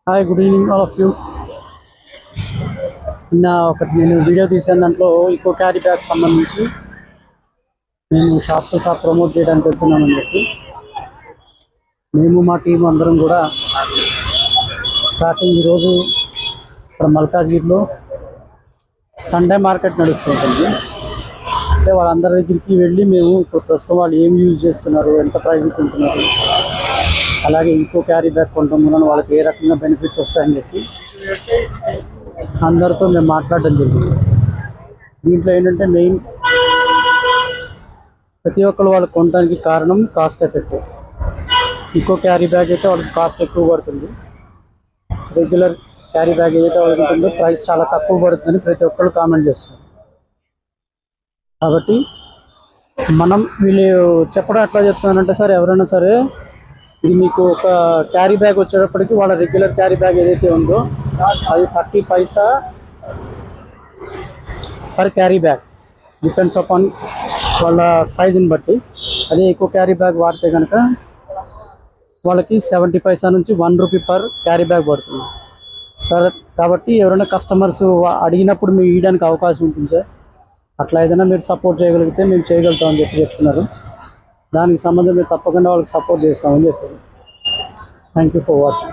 Hi, good evening all of you. నిన్న ఒకటి నేను వీడియో తీసాను. దాంట్లో ఈకో క్యారీ బ్యాగ్ సంబంధించి మేము షాప్ టు షాప్ ప్రమోట్ చేయడానికి వెళ్తున్నామని చెప్పి మేము మా టీం అందరం కూడా స్టార్టింగ్ ఈరోజు ఇక్కడ మల్కాజ్గిరిలో సండే మార్కెట్ నడుస్తుంటుంది. అంటే వాళ్ళందరి దగ్గరికి వెళ్ళి మేము ఇప్పుడు ప్రస్తుతం వాళ్ళు ఏం యూజ్ చేస్తున్నారు, ఎంత ప్రైస్ కొంటున్నారు, అలాగే ఈకో క్యారీ బ్యాగ్ కొంటాం వలన వాళ్ళకి ఏ రకంగా బెనిఫిట్స్ వస్తాయని చెప్పి అందరితో మేము మాట్లాడడం జరిగింది. దీంట్లో ఏంటంటే మెయిన్ ప్రతి ఒక్కరు వాళ్ళు కొనడానికి కారణం cost effective. Eco carry bag అయితే వాళ్ళకి కాస్ట్ ఎక్కువ పడుతుంది, రెగ్యులర్ క్యారీ బ్యాగ్ ఏదైతే వాళ్ళకి ఉంటుందో ప్రైస్ చాలా తక్కువ పడుతుందని ప్రతి ఒక్కరు కామెంట్ చేస్తారు. కాబట్టి మనం వీళ్ళు చెప్పడం ఎట్లా చెప్తున్నానంటే, సార్ ఎవరైనా సరే ఇది మీకు ఒక క్యారీ బ్యాగ్ వచ్చేటప్పటికి వాళ్ళ రెగ్యులర్ క్యారీ బ్యాగ్ ఏదైతే ఉందో అది 30 paisa per carry bag, depends upon వాళ్ళ సైజుని బట్టి. అదే ఎక్కువ క్యారీ బ్యాగ్ వాడితే కనుక వాళ్ళకి 70 పైసా నుంచి 1 రూపీ పర్ క్యారీ బ్యాగ్ పడుతుంది. సరే, కాబట్టి ఎవరైనా కస్టమర్స్ అడిగినప్పుడు మీరు ఇవ్వడానికి అవకాశం ఉంటుంది సార్. అట్లా ఏదైనా మీరు సపోర్ట్ చేయగలిగితే మేము చేయగలుగుతామని చెప్తున్నారు. దానికి సంబంధం మేము తప్పకుండా వాళ్ళకి సపోర్ట్ చేస్తామని చెప్పారు. Thank you for watching.